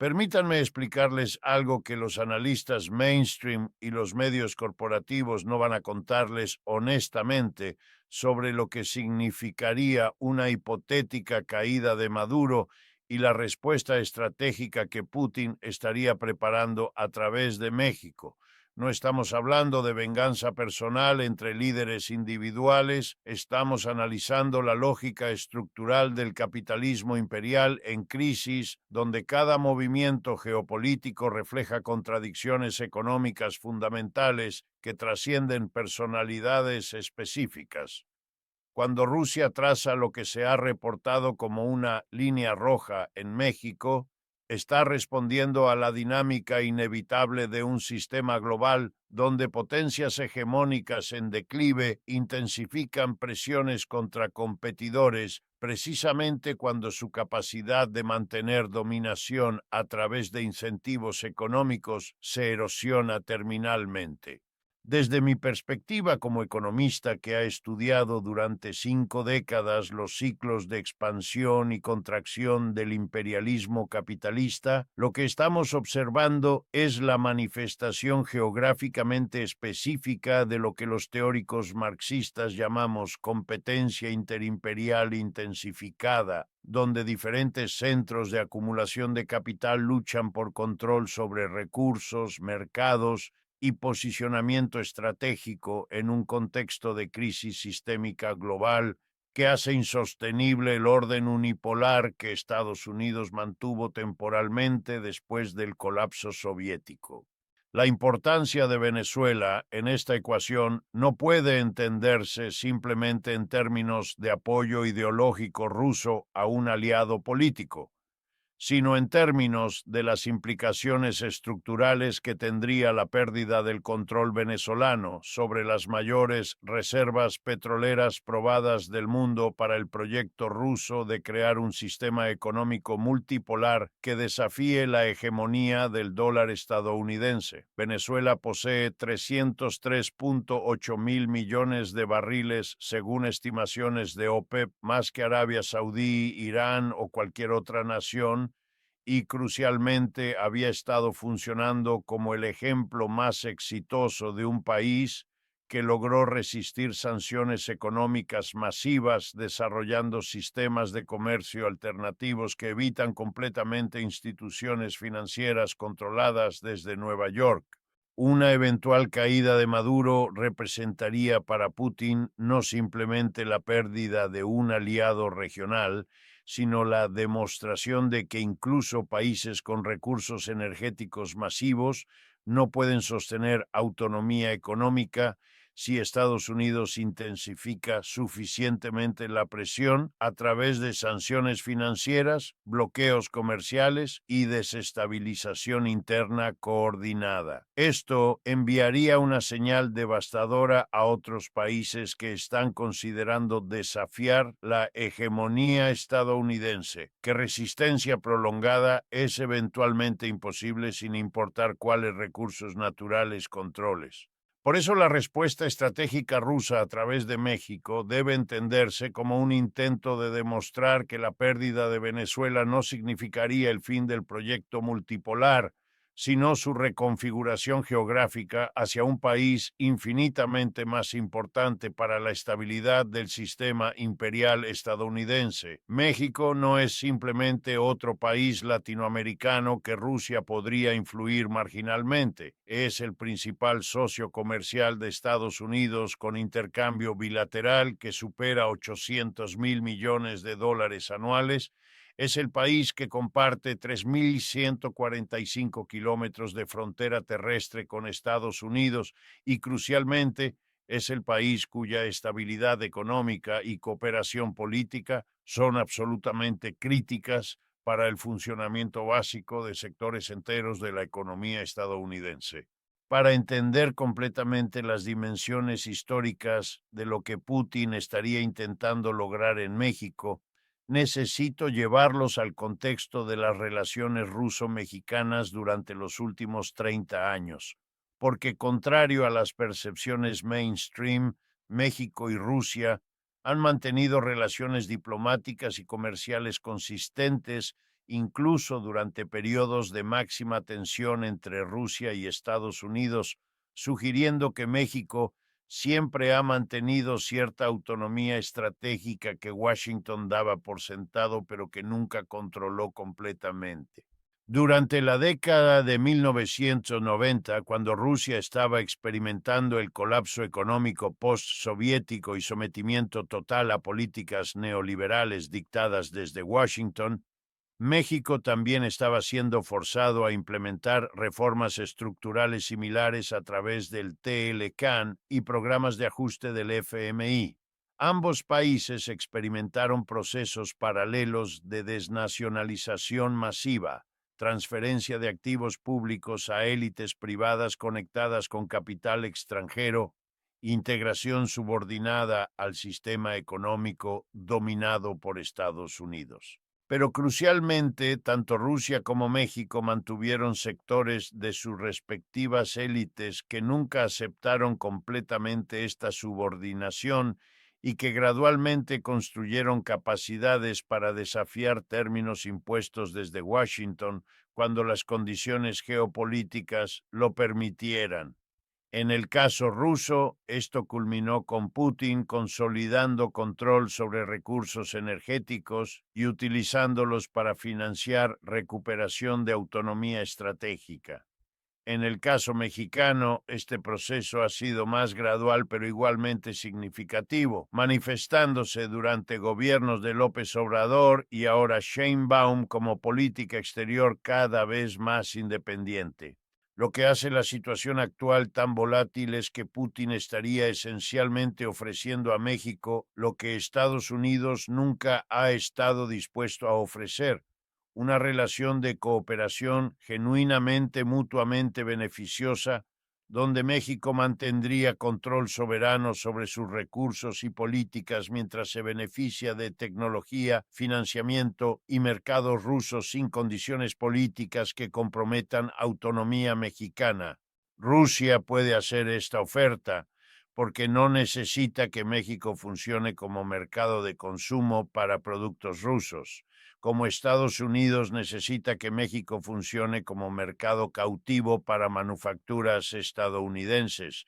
Permítanme explicarles algo que los analistas mainstream y los medios corporativos no van a contarles honestamente sobre lo que significaría una hipotética caída de Maduro y la respuesta estratégica que Putin estaría preparando a través de México. No estamos hablando de venganza personal entre líderes individuales, estamos analizando la lógica estructural del capitalismo imperial en crisis, donde cada movimiento geopolítico refleja contradicciones económicas fundamentales que trascienden personalidades específicas. Cuando Rusia traza lo que se ha reportado como una línea roja en México, está respondiendo a la dinámica inevitable de un sistema global donde potencias hegemónicas en declive intensifican presiones contra competidores precisamente cuando su capacidad de mantener dominación a través de incentivos económicos se erosiona terminalmente. Desde mi perspectiva como economista que ha estudiado durante 5 décadas los ciclos de expansión y contracción del imperialismo capitalista, lo que estamos observando es la manifestación geográficamente específica de lo que los teóricos marxistas llamamos competencia interimperial intensificada, donde diferentes centros de acumulación de capital luchan por control sobre recursos, mercados y posicionamiento estratégico en un contexto de crisis sistémica global que hace insostenible el orden unipolar que Estados Unidos mantuvo temporalmente después del colapso soviético. La importancia de Venezuela en esta ecuación no puede entenderse simplemente en términos de apoyo ideológico ruso a un aliado político, sino en términos de las implicaciones estructurales que tendría la pérdida del control venezolano sobre las mayores reservas petroleras probadas del mundo para el proyecto ruso de crear un sistema económico multipolar que desafíe la hegemonía del dólar estadounidense. Venezuela posee 303.8 mil millones de barriles según estimaciones de OPEP, más que Arabia Saudí, Irán o cualquier otra nación, y crucialmente había estado funcionando como el ejemplo más exitoso de un país que logró resistir sanciones económicas masivas desarrollando sistemas de comercio alternativos que evitan completamente instituciones financieras controladas desde Nueva York. Una eventual caída de Maduro representaría para Putin no simplemente la pérdida de un aliado regional, sino la demostración de que incluso países con recursos energéticos masivos no pueden sostener autonomía económica si Estados Unidos intensifica suficientemente la presión a través de sanciones financieras, bloqueos comerciales y desestabilización interna coordinada. Esto enviaría una señal devastadora a otros países que están considerando desafiar la hegemonía estadounidense, que resistencia prolongada es eventualmente imposible sin importar cuáles recursos naturales controles. Por eso la respuesta estratégica rusa a través de México debe entenderse como un intento de demostrar que la pérdida de Venezuela no significaría el fin del proyecto multipolar, sino su reconfiguración geográfica hacia un país infinitamente más importante para la estabilidad del sistema imperial estadounidense. México no es simplemente otro país latinoamericano que Rusia podría influir marginalmente. Es el principal socio comercial de Estados Unidos con intercambio bilateral que supera 800,000 millones de dólares anuales. Es el país que comparte 3.145 kilómetros de frontera terrestre con Estados Unidos y, crucialmente, es el país cuya estabilidad económica y cooperación política son absolutamente críticas para el funcionamiento básico de sectores enteros de la economía estadounidense. Para entender completamente las dimensiones históricas de lo que Putin estaría intentando lograr en México, necesito llevarlos al contexto de las relaciones ruso-mexicanas durante los últimos 30 años, porque contrario a las percepciones mainstream, México y Rusia han mantenido relaciones diplomáticas y comerciales consistentes incluso durante periodos de máxima tensión entre Rusia y Estados Unidos, sugiriendo que México siempre ha mantenido cierta autonomía estratégica que Washington daba por sentado, pero que nunca controló completamente. Durante la década de 1990, cuando Rusia estaba experimentando el colapso económico postsoviético y sometimiento total a políticas neoliberales dictadas desde Washington, México también estaba siendo forzado a implementar reformas estructurales similares a través del TLCAN y programas de ajuste del FMI. Ambos países experimentaron procesos paralelos de desnacionalización masiva, transferencia de activos públicos a élites privadas conectadas con capital extranjero, integración subordinada al sistema económico dominado por Estados Unidos. Pero crucialmente, tanto Rusia como México mantuvieron sectores de sus respectivas élites que nunca aceptaron completamente esta subordinación y que gradualmente construyeron capacidades para desafiar términos impuestos desde Washington cuando las condiciones geopolíticas lo permitieran. En el caso ruso, esto culminó con Putin consolidando control sobre recursos energéticos y utilizándolos para financiar recuperación de autonomía estratégica. En el caso mexicano, este proceso ha sido más gradual pero igualmente significativo, manifestándose durante gobiernos de López Obrador y ahora Sheinbaum como política exterior cada vez más independiente. Lo que hace la situación actual tan volátil es que Putin estaría esencialmente ofreciendo a México lo que Estados Unidos nunca ha estado dispuesto a ofrecer: una relación de cooperación genuinamente mutuamente beneficiosa, donde México mantendría control soberano sobre sus recursos y políticas mientras se beneficia de tecnología, financiamiento y mercados rusos sin condiciones políticas que comprometan autonomía mexicana. Rusia puede hacer esta oferta porque no necesita que México funcione como mercado de consumo para productos rusos, como Estados Unidos necesita que México funcione como mercado cautivo para manufacturas estadounidenses.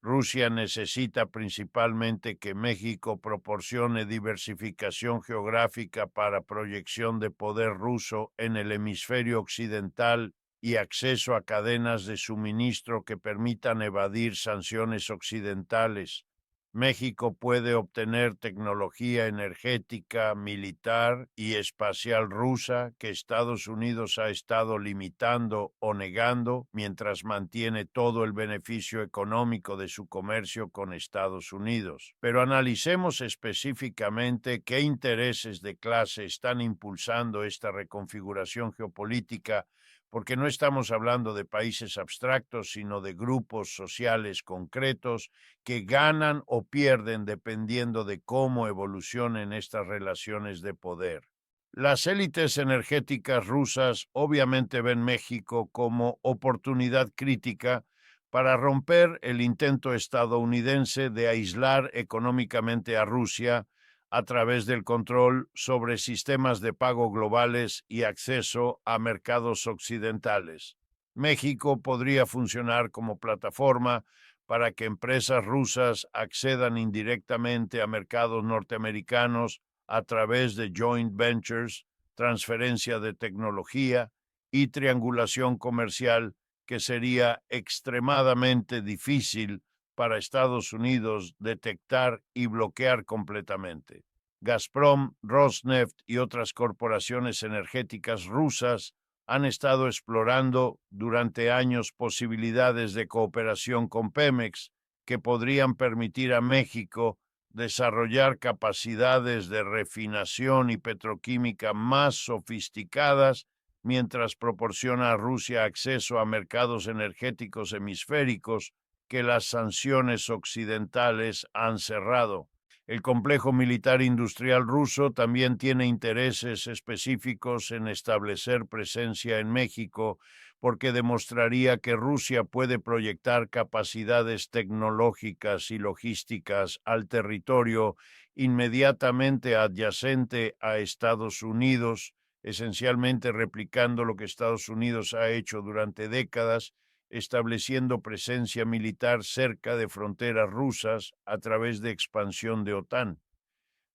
Rusia necesita principalmente que México proporcione diversificación geográfica para proyección de poder ruso en el hemisferio occidental y acceso a cadenas de suministro que permitan evadir sanciones occidentales. México puede obtener tecnología energética, militar y espacial rusa que Estados Unidos ha estado limitando o negando mientras mantiene todo el beneficio económico de su comercio con Estados Unidos. Pero analicemos específicamente qué intereses de clase están impulsando esta reconfiguración geopolítica, porque no estamos hablando de países abstractos, sino de grupos sociales concretos que ganan o pierden dependiendo de cómo evolucionen estas relaciones de poder. Las élites energéticas rusas obviamente ven México como oportunidad crítica para romper el intento estadounidense de aislar económicamente a Rusia a través del control sobre sistemas de pago globales y acceso a mercados occidentales. México podría funcionar como plataforma para que empresas rusas accedan indirectamente a mercados norteamericanos a través de joint ventures, transferencia de tecnología y triangulación comercial, que sería extremadamente difícil para Estados Unidos detectar y bloquear completamente. Gazprom, Rosneft y otras corporaciones energéticas rusas han estado explorando durante años posibilidades de cooperación con Pemex que podrían permitir a México desarrollar capacidades de refinación y petroquímica más sofisticadas mientras proporciona a Rusia acceso a mercados energéticos hemisféricos que las sanciones occidentales han cerrado. El complejo militar industrial ruso también tiene intereses específicos en establecer presencia en México, porque demostraría que Rusia puede proyectar capacidades tecnológicas y logísticas al territorio inmediatamente adyacente a Estados Unidos, esencialmente replicando lo que Estados Unidos ha hecho durante décadas, estableciendo presencia militar cerca de fronteras rusas a través de expansión de OTAN.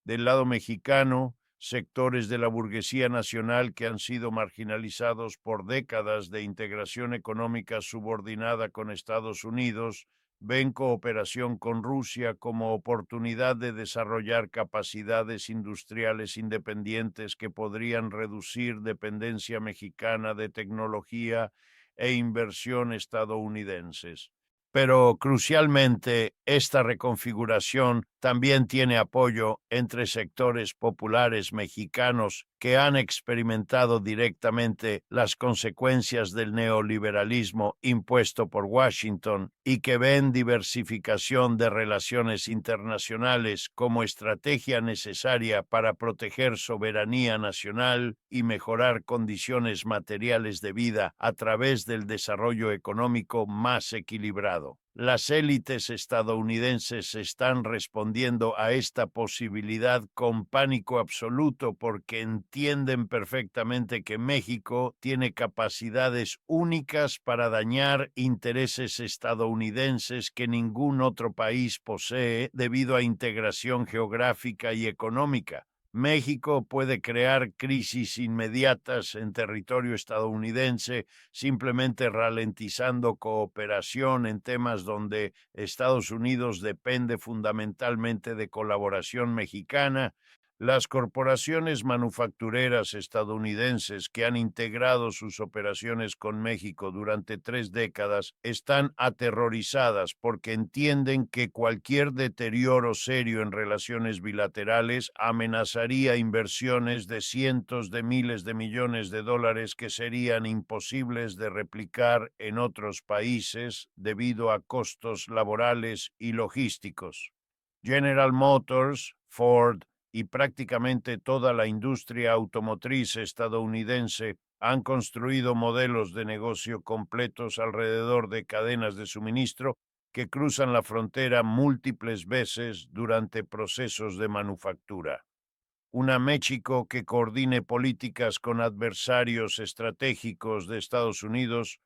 Del lado mexicano, sectores de la burguesía nacional que han sido marginalizados por décadas de integración económica subordinada con Estados Unidos ven cooperación con Rusia como oportunidad de desarrollar capacidades industriales independientes que podrían reducir dependencia mexicana de tecnología e inversión estadounidenses. Pero crucialmente, esta reconfiguración también tiene apoyo entre sectores populares mexicanos que han experimentado directamente las consecuencias del neoliberalismo impuesto por Washington y que ven diversificación de relaciones internacionales como estrategia necesaria para proteger soberanía nacional y mejorar condiciones materiales de vida a través del desarrollo económico más equilibrado. Las élites estadounidenses están respondiendo a esta posibilidad con pánico absoluto porque entienden perfectamente que México tiene capacidades únicas para dañar intereses estadounidenses que ningún otro país posee debido a integración geográfica y económica. México puede crear crisis inmediatas en territorio estadounidense simplemente ralentizando cooperación en temas donde Estados Unidos depende fundamentalmente de colaboración mexicana. Las corporaciones manufactureras estadounidenses que han integrado sus operaciones con México durante 3 décadas están aterrorizadas porque entienden que cualquier deterioro serio en relaciones bilaterales amenazaría inversiones de cientos de miles de millones de dólares que serían imposibles de replicar en otros países debido a costos laborales y logísticos. General Motors, Ford, y prácticamente toda la industria automotriz estadounidense han construido modelos de negocio completos alrededor de cadenas de suministro que cruzan la frontera múltiples veces durante procesos de manufactura. Una México que coordine políticas con adversarios estratégicos de Estados Unidos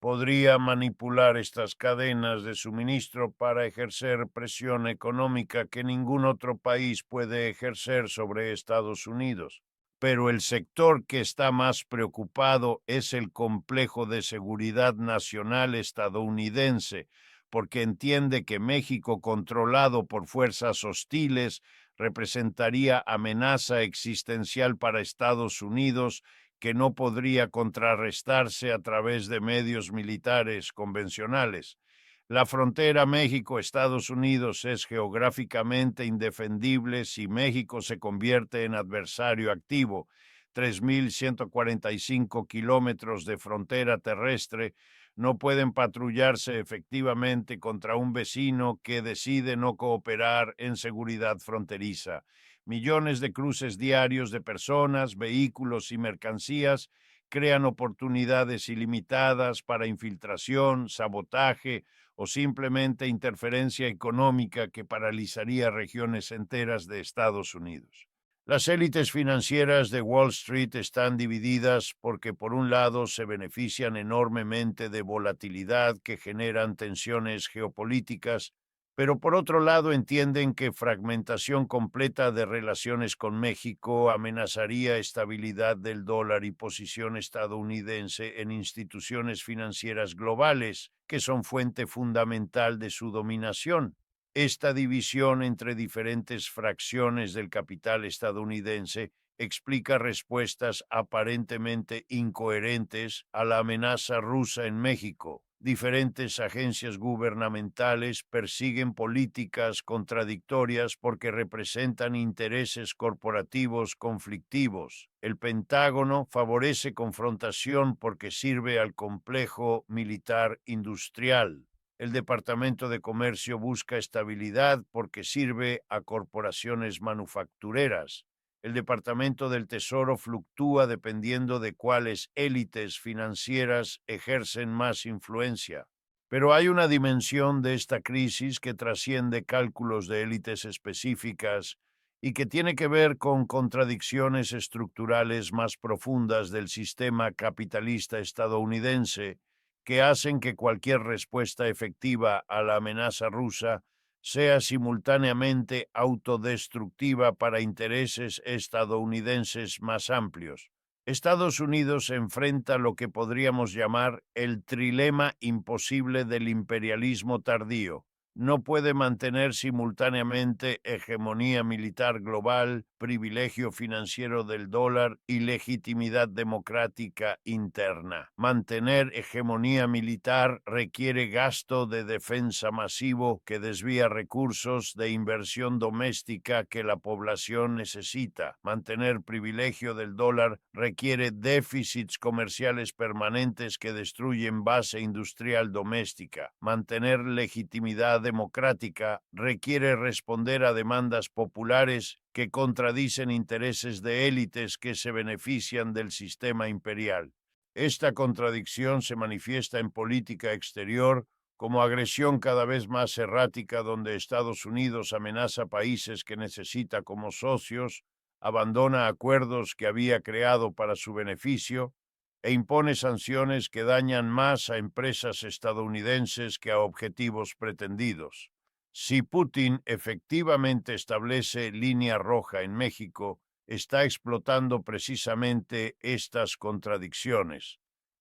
podría manipular estas cadenas de suministro para ejercer presión económica que ningún otro país puede ejercer sobre Estados Unidos. Pero el sector que está más preocupado es el complejo de seguridad nacional estadounidense, porque entiende que México, controlado por fuerzas hostiles, representaría amenaza existencial para Estados Unidos que no podría contrarrestarse a través de medios militares convencionales. La frontera México-Estados Unidos es geográficamente indefendible si México se convierte en adversario activo. 3.145 kilómetros de frontera terrestre no pueden patrullarse efectivamente contra un vecino que decide no cooperar en seguridad fronteriza. Millones de cruces diarios de personas, vehículos y mercancías crean oportunidades ilimitadas para infiltración, sabotaje o simplemente interferencia económica que paralizaría regiones enteras de Estados Unidos. Las élites financieras de Wall Street están divididas porque por un lado se benefician enormemente de volatilidad que generan tensiones geopolíticas, pero por otro lado entienden que fragmentación completa de relaciones con México amenazaría estabilidad del dólar y posición estadounidense en instituciones financieras globales, que son fuente fundamental de su dominación. Esta división entre diferentes fracciones del capital estadounidense explica respuestas aparentemente incoherentes a la amenaza rusa en México. Diferentes agencias gubernamentales persiguen políticas contradictorias porque representan intereses corporativos conflictivos. El Pentágono favorece confrontación porque sirve al complejo militar industrial. El Departamento de Comercio busca estabilidad porque sirve a corporaciones manufactureras. El Departamento del Tesoro fluctúa dependiendo de cuáles élites financieras ejercen más influencia. Pero hay una dimensión de esta crisis que trasciende cálculos de élites específicas y que tiene que ver con contradicciones estructurales más profundas del sistema capitalista estadounidense que hacen que cualquier respuesta efectiva a la amenaza rusa sea simultáneamente autodestructiva para intereses estadounidenses más amplios. Estados Unidos enfrenta lo que podríamos llamar el trilema imposible del imperialismo tardío. No puede mantener simultáneamente hegemonía militar global, privilegio financiero del dólar y legitimidad democrática interna. Mantener hegemonía militar requiere gasto de defensa masivo que desvía recursos de inversión doméstica que la población necesita. Mantener privilegio del dólar requiere déficits comerciales permanentes que destruyen base industrial doméstica. Mantener legitimidad democrática requiere responder a demandas populares que contradicen intereses de élites que se benefician del sistema imperial. Esta contradicción se manifiesta en política exterior como agresión cada vez más errática donde Estados Unidos amenaza países que necesita como socios, abandona acuerdos que había creado para su beneficio e impone sanciones que dañan más a empresas estadounidenses que a objetivos pretendidos. Si Putin efectivamente establece línea roja en México, está explotando precisamente estas contradicciones.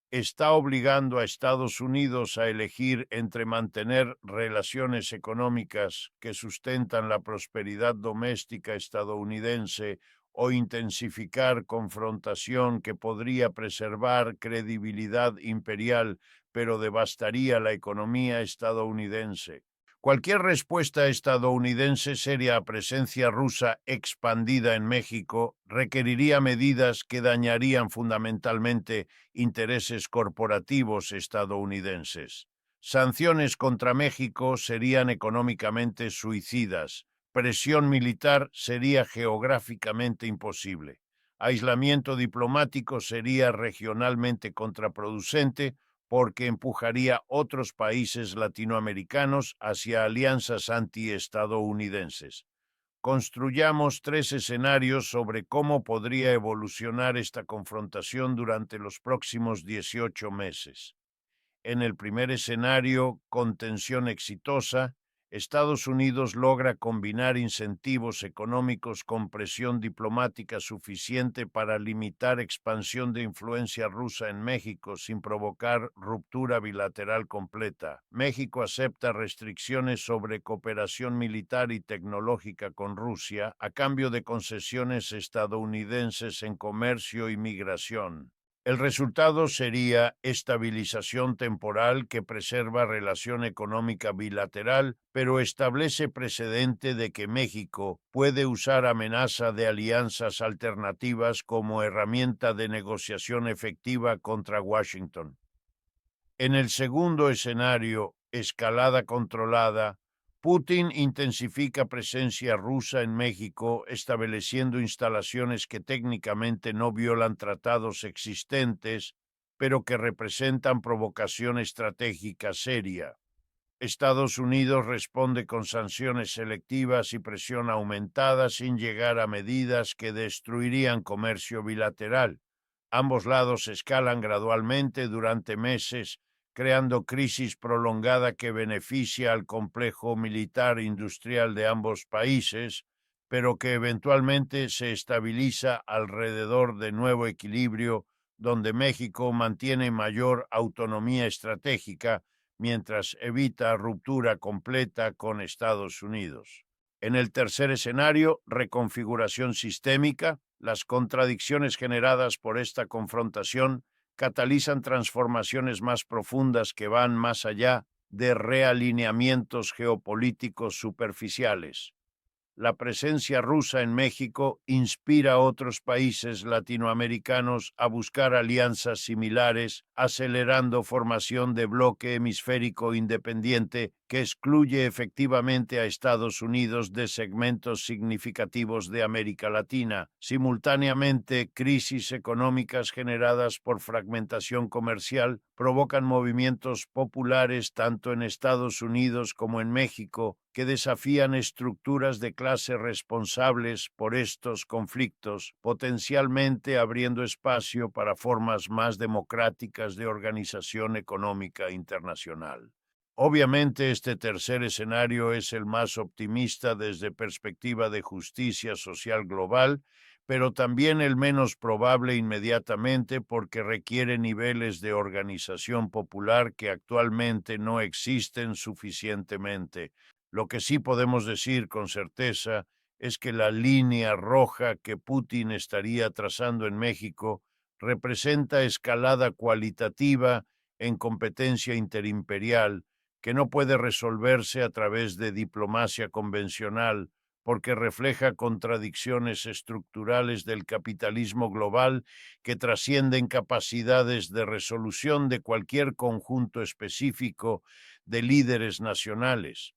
Está obligando a Estados Unidos a elegir entre mantener relaciones económicas que sustentan la prosperidad doméstica estadounidense o intensificar confrontación que podría preservar credibilidad imperial, pero devastaría la economía estadounidense. Cualquier respuesta estadounidense seria a presencia rusa expandida en México requeriría medidas que dañarían fundamentalmente intereses corporativos estadounidenses. Sanciones contra México serían económicamente suicidas. Presión militar sería geográficamente imposible. Aislamiento diplomático sería regionalmente contraproducente porque empujaría otros países latinoamericanos hacia alianzas antiestadounidenses. Construyamos 3 escenarios sobre cómo podría evolucionar esta confrontación durante los próximos 18 meses. En el primer escenario, contención exitosa, Estados Unidos logra combinar incentivos económicos con presión diplomática suficiente para limitar expansión de influencia rusa en México sin provocar ruptura bilateral completa. México acepta restricciones sobre cooperación militar y tecnológica con Rusia a cambio de concesiones estadounidenses en comercio y migración. El resultado sería estabilización temporal que preserva relación económica bilateral, pero establece precedente de que México puede usar amenaza de alianzas alternativas como herramienta de negociación efectiva contra Washington. En el segundo escenario, escalada controlada, Putin intensifica presencia rusa en México, estableciendo instalaciones que técnicamente no violan tratados existentes, pero que representan provocación estratégica seria. Estados Unidos responde con sanciones selectivas y presión aumentada sin llegar a medidas que destruirían comercio bilateral. Ambos lados escalan gradualmente durante meses, creando crisis prolongada que beneficia al complejo militar industrial de ambos países, pero que eventualmente se estabiliza alrededor de nuevo equilibrio, donde México mantiene mayor autonomía estratégica mientras evita ruptura completa con Estados Unidos. En el tercer escenario, reconfiguración sistémica, las contradicciones generadas por esta confrontación catalizan transformaciones más profundas que van más allá de realineamientos geopolíticos superficiales. La presencia rusa en México inspira a otros países latinoamericanos a buscar alianzas similares, acelerando formación de bloque hemisférico independiente que excluye efectivamente a Estados Unidos de segmentos significativos de América Latina. Simultáneamente, crisis económicas generadas por fragmentación comercial provocan movimientos populares tanto en Estados Unidos como en México que desafían estructuras de clase responsables por estos conflictos, potencialmente abriendo espacio para formas más democráticas de organización económica internacional. Obviamente, este tercer escenario es el más optimista desde perspectiva de justicia social global, pero también el menos probable inmediatamente porque requiere niveles de organización popular que actualmente no existen suficientemente. Lo que sí podemos decir con certeza es que la línea roja que Putin estaría trazando en México representa escalada cualitativa en competencia interimperial que no puede resolverse a través de diplomacia convencional, porque refleja contradicciones estructurales del capitalismo global que trascienden capacidades de resolución de cualquier conjunto específico de líderes nacionales.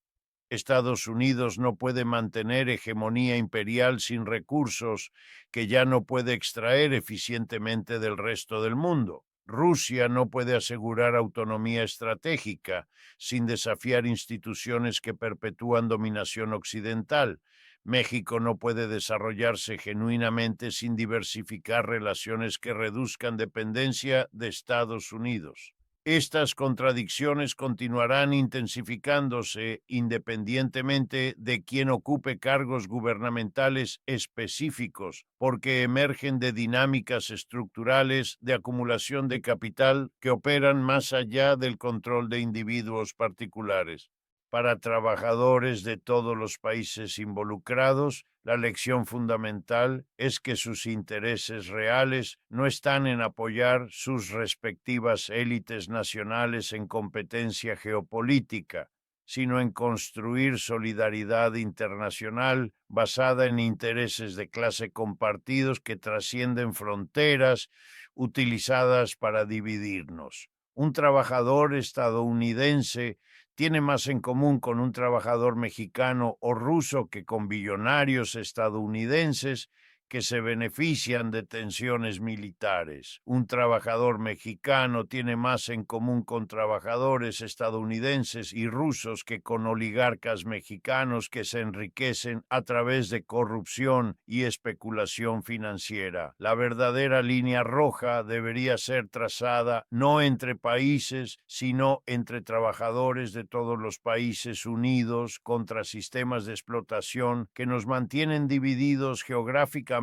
Estados Unidos no puede mantener hegemonía imperial sin recursos que ya no puede extraer eficientemente del resto del mundo. Rusia no puede asegurar autonomía estratégica sin desafiar instituciones que perpetúan dominación occidental. México no puede desarrollarse genuinamente sin diversificar relaciones que reduzcan dependencia de Estados Unidos. Estas contradicciones continuarán intensificándose independientemente de quién ocupe cargos gubernamentales específicos, porque emergen de dinámicas estructurales de acumulación de capital que operan más allá del control de individuos particulares. Para trabajadores de todos los países involucrados, la lección fundamental es que sus intereses reales no están en apoyar sus respectivas élites nacionales en competencia geopolítica, sino en construir solidaridad internacional basada en intereses de clase compartidos que trascienden fronteras utilizadas para dividirnos. Un trabajador estadounidense tiene más en común con un trabajador mexicano o ruso que con billonarios estadounidenses que se benefician de tensiones militares. Un trabajador mexicano tiene más en común con trabajadores estadounidenses y rusos que con oligarcas mexicanos que se enriquecen a través de corrupción y especulación financiera. La verdadera línea roja debería ser trazada no entre países, sino entre trabajadores de todos los países unidos contra sistemas de explotación que nos mantienen divididos geográficamente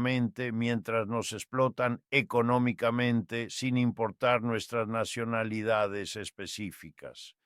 mientras nos explotan económicamente sin importar nuestras nacionalidades específicas.